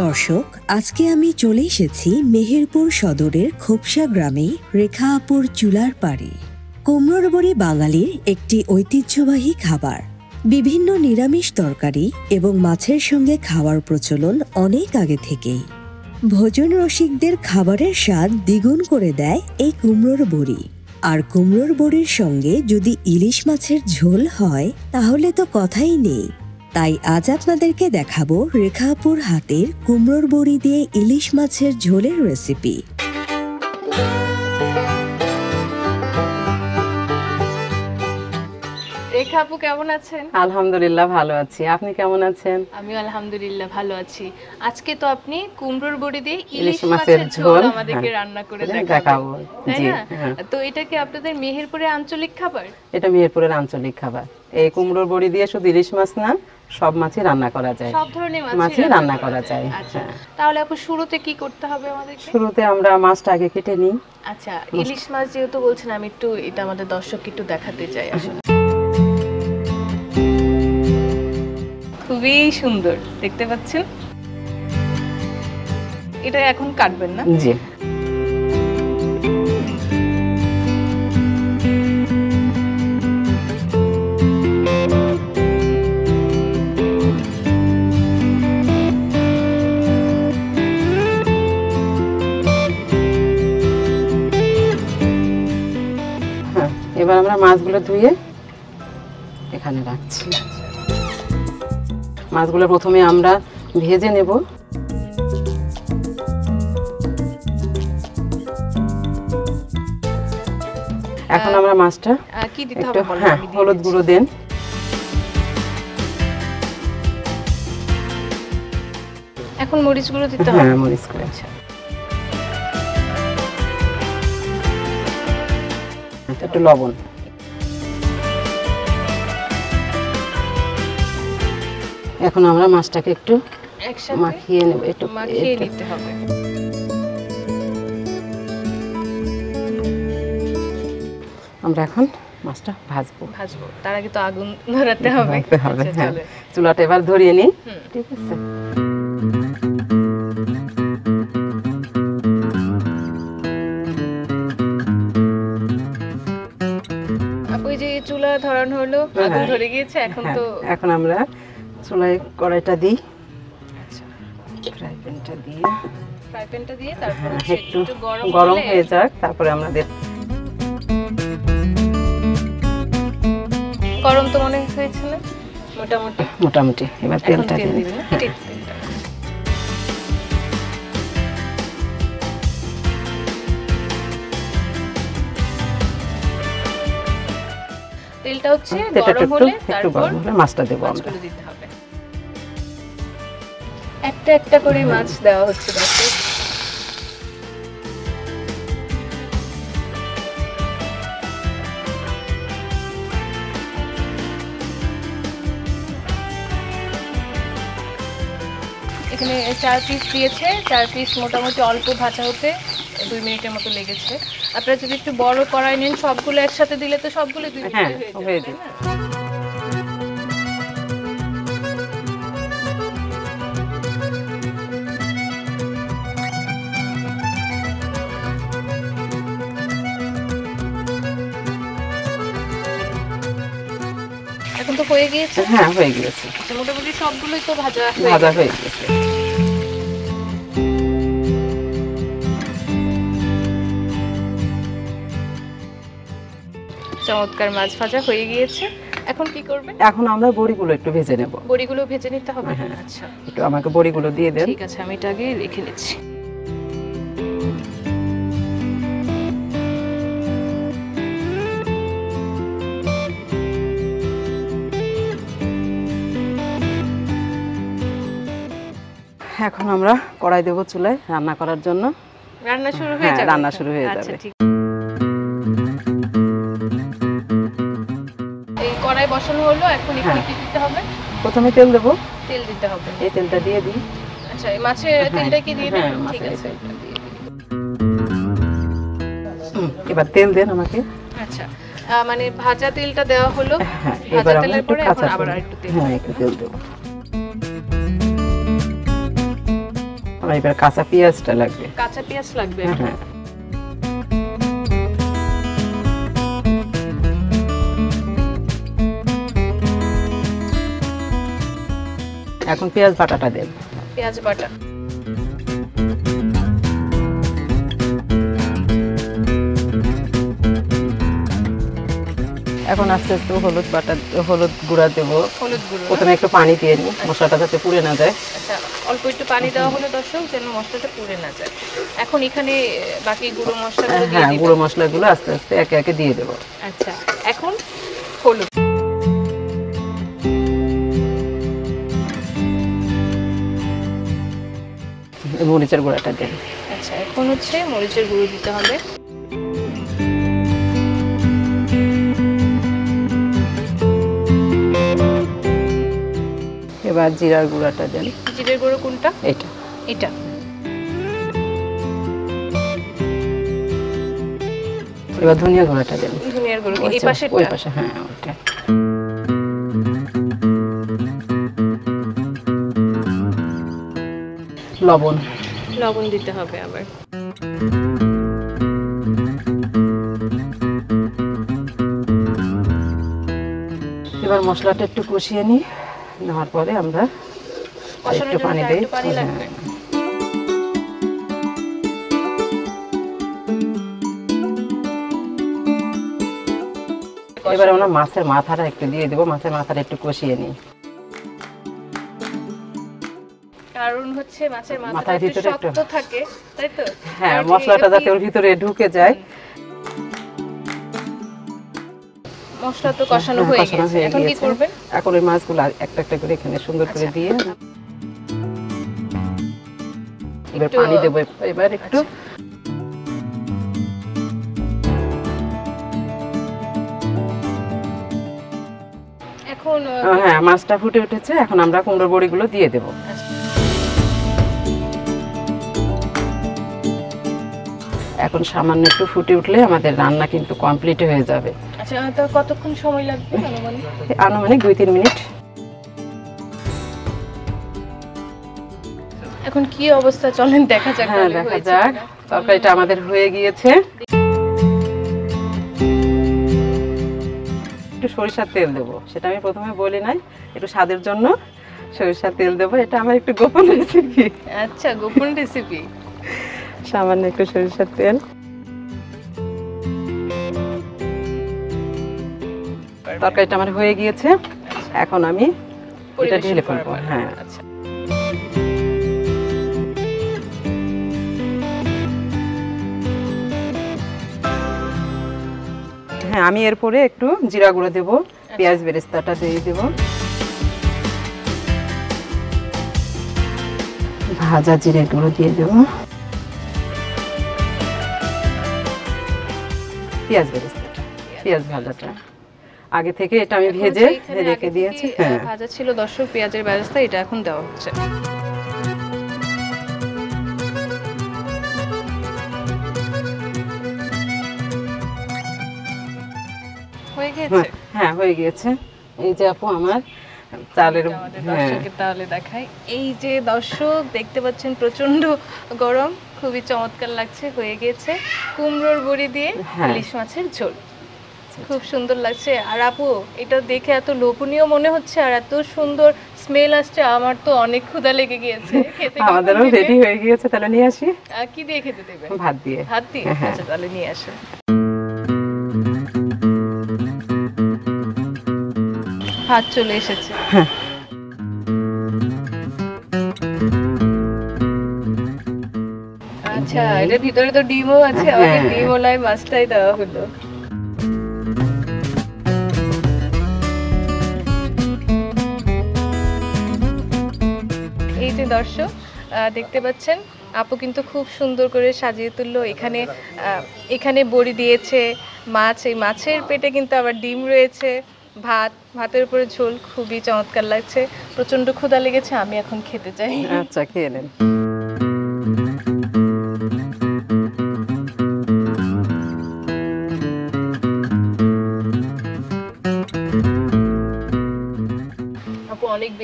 দর্শক, আজকে আমি চলে এসেছি মেহেরপুর সদরের খোপসা গ্রামে রেখা আপুর চুলার পাড়ে। কুমড়োরবড়ি বাঙালির একটি ঐতিহ্যবাহী খাবার। বিভিন্ন নিরামিষ তরকারি এবং মাছের সঙ্গে খাওয়ার প্রচলন অনেক আগে থেকেই। ভোজন রসিকদের খাবারের স্বাদ দ্বিগুণ করে দেয় এই কুমড়োর বড়ি। আর কুমড়োর বড়ির সঙ্গে যদি ইলিশ মাছের ঝোল হয় তাহলে তো কথাই নেই। তাই আজ আপনাদেরকে দেখাবো রেখা আপুর হাতের কুমড়োর বড়ি দিয়ে ইলিশ মাছের ঝোলের রেসিপি। রেখা আপু কেমন আছেন? আলহামদুলিল্লাহ ভালো আছি, আপনি কেমন আছেন? আমি আলহামদুলিল্লাহ ভালো আছি। আজকে তো আপনি কুমড়োর বড়ি দিয়ে ইলিশ মাছের ঝোল আমাদেরকে রান্না করে দেখাবেন, তাই না? তো এটা কি আপনাদের মেহেরপুরের আঞ্চলিক খাবার? এটা মেহেরপুরের আঞ্চলিক খাবার। এই কুমড়োর বড়ি দিয়ে শুধু ইলিশ মাছ না, সব মাছই রান্না করা যায়, সব ধরনের মাছই রান্না করা যায়। আচ্ছা, তাহলে আপু শুরুতে কি করতে হবে আমাদেরকে? শুরুতে আমরা মাছটা আগে কেটে নিই। আচ্ছা, ইলিশ মাছ যেহেতু বলছেন, আমি একটু এটা আমাদের দর্শককে একটু দেখাতে চাই। আসলে খুবই সুন্দর দেখতে পাচ্ছেন। এটা এখন কাটবেন না? জি। এবার আমরা মাছগুলো ধুয়ে এখানে রাখছি। মাছগুলো প্রথমে আমরা ভেজে নেব। এখন আমরা মাছটা কি দিতে হবে? হলুদ গুঁড়ো দেন। এখন মরিচ গুঁড়ো দিতে হবে? হ্যাঁ, মরিচ গুঁড়ো। আচ্ছা, একটু লবণ। এখন আমরা মাছটাকে একটু একসাথে মাখিয়ে নেব, একটু মাখিয়ে নিতে হবে। আমরা এখন মাছটা ভাজবো। তার আগে তো আগুন ধরাতে হবে। হ্যাঁ, চুলাটা এবার ধরিয়ে নিই। ঠিক আছে। আপু, এই যে চুলা ধরানো হলো, আগুন ধরে গিয়েছে, এখন আমরা চুলায় কড়াইটা দিই। ফ্রাই প্যানটা দিয়ে তারপর একটু গরম হয়ে যাক, তারপরে আমরা দেব। গরম তো মনে হয়েছে না? মোটামুটি। এবার তেলটা দিয়ে দিবেন। তেলটা হচ্ছে গরম হলে তারপর মাছটা দেব আমরা। একটা একটা করে মাছ দেওয়া হচ্ছে। দর্শক, এখানে 4 পিস দিয়েছে। 4 পিস মোটামুটি অল্প ভাজা হতে 2 মিনিটের মতো লেগেছে। আপনারা যদি একটু বড় কড়াই নেন, সবগুলো একসাথে দিলে তো সবগুলো 2 মিনিটে হয়ে যাবে। এখন তো হয়ে গিয়েছে। হ্যাঁ, হয়ে গিয়েছে। মোটামুটি সবগুলোই তো ভাজা হয়ে গেছে। চমৎকার মাছ ভাজা হয়ে গিয়েছে। এখন কি করবেন? এখন আমরা বড়িগুলো একটু ভেজে নেব। বড়িগুলো ভেজে নিতে হবে? আচ্ছা, একটু আমাকে বড়িগুলো দিয়ে দেন। ঠিক আছে, আমি এটা আগে রেখে নিচ্ছি। এখন আমরা কড়াই দেব চুলায় রান্না করার জন্য। রান্না শুরু হয়ে যাবে? রান্না শুরু হয়ে যাবে। আচ্ছা, ঠিক। এই কড়াই বসানো হলো, এখন এখানে কি দিতে হবে? প্রথমে তেল দেব। তেল দিতে হবে? এই তেলটা দিয়ে দিই। আচ্ছা, এই মাছের তেলটা কি দিয়ে দেব? ঠিক আছে। এবার তেল দেন আমাকে। আচ্ছা, মানে ভাজা তেলটা দেওয়া হলো। হ্যাঁ, ভাজা এবার আমরা তেলের একটু পরে এখন কাঁচা আবার তেল, একটু তেল। হ্যাঁ একটু তেল দেবো। আমার এবার কাঁচা পেঁয়াজটা লাগবে। কাঁচা পেঁয়াজ লাগবে। হ্যাঁ, এখন পেঁয়াজ বাটাটা দেন। পেঁয়াজ বাটা। এখন আস্তে আস্তে হলুদ গুঁড়া দেবো। হলুদ গুঁড়ো প্রথমে একটু পানি দিয়ে নিই, মশলাটা যাতে পুড়ে না যায়। আচ্ছা, অল্প একটু পানি দেওয়া হলো দর্শক, যেন মশলাটা পুড়ে না যায়। এখন এখানে বাকি গুঁড়ো মশলাগুলো দিয়ে হ্যাঁ, দিবেন। গুঁড়ো মশলাগুলো আস্তে আস্তে একে একে দিয়ে দেবো। আচ্ছা, এখন হলুদ। মরিচের গুঁড়াটা দেন। আচ্ছা, এখন হচ্ছে মরিচের গুঁড়ো দিতে হবে। এবার জিরার গুঁড়াটা দেন। জিরের গুঁড়ো কোনটা? এটা। এটা। এবার ধনিয়া গুঁড়াটা দেন। ধনিয়ার গুঁড়ো এই পাশে? ওই পাশে, হ্যাঁ ওইটা। লবণ। লবণ দিতে হবে আবার। এবার মশলাটা একটু কষিয়ে নিই, নেওয়ার পরে আমরা একটু পানি দিই। এবার আমরা মাছের মাথাটা একটু দিয়ে দেবো, মাছের মাথাটা একটু কষিয়ে নিই। কারণ হচ্ছে মাছের মাথার ভিতরে একটু শক্ত থাকে, তাই তো? হ্যাঁ, মশলাটা যাতে ওর ভিতরে ঢুকে যায়। মশলা তো কষানো হয়ে গেছে, এখন কি করবেন? এখন ওই মাছগুলো একটা একটা করে এখানে সুন্দর করে দিয়ে এবার পানি দেবো। এবার একটু এখন হ্যাঁ, মাছটা ফুটে উঠেছে, এখন আমরা কুমড়োর বড়িগুলো দিয়ে দেবো। এখন সামান্য একটু ফুটে উঠলে আমাদের রান্না কিন্তু কমপ্লিট হয়ে যাবে। আচ্ছা, তো কতক্ষণ সময় লাগবে আনুমানিক? আনুমানিক 2-3 মিনিট। এখন কি অবস্থা চলেন দেখা যাক। হ্যাঁ, দেখা যাক। তরকারিটা আমাদের হয়ে গিয়েছে। একটু সরিষার তেল দেবো, সেটা আমি প্রথমে বলি নাই, একটু স্বাদের জন্য সরিষার তেল দেবো। এটা আমার একটু গোপন রেসিপি। আচ্ছা, গোপন রেসিপি। সামান্য একটু সরিষার তেল। তরকারিটা আমার হয়ে গিয়েছে, এখন আমি এটা ঢেলে ফেলবো। হ্যাঁ, আচ্ছা। হ্যাঁ, আমি এরপরে একটু জিরা গুঁড়ো দেবো, পেঁয়াজ বেরেস্তাটা দিয়ে দেবো, ভাজা জিরে গুঁড়ো দিয়ে দেবো, পেঁয়াজ বেরেস্তাটা, পেঁয়াজ ভাজাটা আগে থেকে এটা আমি ভেজে রেখে দিয়েছি। হ্যাঁ, ভাজা ছিল দর্শক, পেঁয়াজের বেরেস্তা, এটা এখন দেওয়া হচ্ছে। হয়ে গেছে? হ্যাঁ, হয়ে গিয়েছে। এই যে আপু আমার চালের, দর্শকের তাহলে দেখাই। এই যে দর্শক দেখতে পাচ্ছেন, প্রচন্ড গরম, খুবই চমৎকার লাগছে। হয়ে গেছে কুমড়োর বড়ি দিয়ে ইলিশ মাছের ঝোল। খুব সুন্দর লাগছে। আর আপু, এটা দেখে এত লোভনীয় মনে হচ্ছে আর এত সুন্দর স্মেল আসছে, আমার তো অনেক ক্ষুধা লেগে গিয়েছে। আমাদেরও রেডি হয়ে গিয়েছে, তাহলে নিয়ে আসি। কি দিয়ে খেতে দেবেন? ভাত দিয়ে। ভাত দিয়ে? আচ্ছা, তাহলে নিয়ে আসেন। ভাত চলে এসেছে। আচ্ছা, এটার ভিতরে তো ডিমও আছে, আমাকে ডিমওয়ালাই মাছটাই দেওয়া হলো। এই যে দর্শক দেখতে পাচ্ছেন, আপু কিন্তু খুব সুন্দর করে সাজিয়ে তুললো। এখানে বড়ি দিয়েছে, মাছ, এই মাছের পেটে কিন্তু আবার ডিম রয়েছে, ভাতের উপরে ঝোল। খুবই চমৎকার লাগছে। প্রচন্ড ক্ষুধা লেগেছে, আমি এখন খেতে চাই। আচ্ছা, খেয়ে নেন।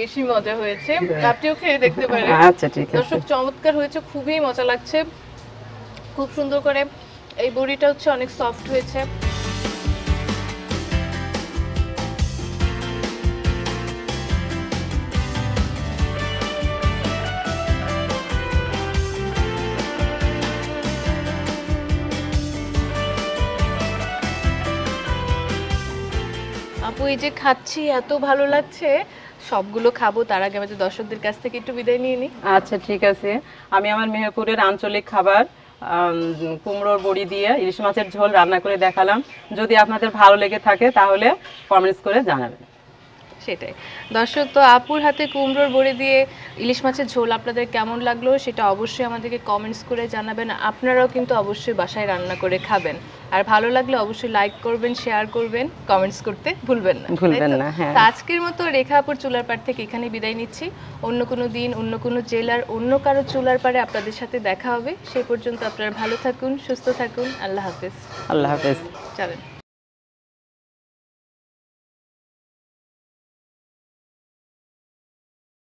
বেশি মজা হয়েছে, আপনিও খেয়ে দেখতে পারেন। আচ্ছা ঠিক আছে দর্শক চমৎকার হয়েছে, খুবই মজা লাগছে, খুব সুন্দর করে এই বড়িটা হচ্ছে অনেক সফট হয়েছে। আপু এই যে খাচ্ছি এত ভালো লাগছে, সবগুলো খাবো, তার আগে আমাদের দর্শকদের কাছ থেকে একটু বিদায় নিয়ে নিই। আচ্ছা ঠিক আছে, আমি আমার মেহেরপুরের আঞ্চলিক খাবার কুমড়োর বড়ি দিয়ে ইলিশ মাছের ঝোল রান্না করে দেখালাম। যদি আপনাদের ভালো লেগে থাকে তাহলে কমেন্টস করে জানাবেন। সেটাই দর্শক, তো আপুর হাতে কুমড়োর বড়ি দিয়ে ইলিশ মাছের ঝোল আপনাদের কেমন লাগলো সেটা অবশ্যই আমাদেরকে কমেন্টস করে জানাবেন। আপনারাও কিন্তু অবশ্যই বাসায় রান্না করে খাবেন, আর ভালো লাগলে অবশ্যই লাইক করবেন, শেয়ার করবেন, কমেন্টস করতে ভুলবেন না। হ্যাঁ, তো আজকের মতো রেখা আপুর চুলার পাড় থেকে এখানে বিদায় নিচ্ছি। অন্য কোনো দিন অন্য কোনো জেলার অন্য কারো চুলার পাড়ে আপনাদের সাথে দেখা হবে। সেই পর্যন্ত আপনারা ভালো থাকুন, সুস্থ থাকুন। আল্লাহ হাফেজ। আল্লাহ হাফেজ। চলেন।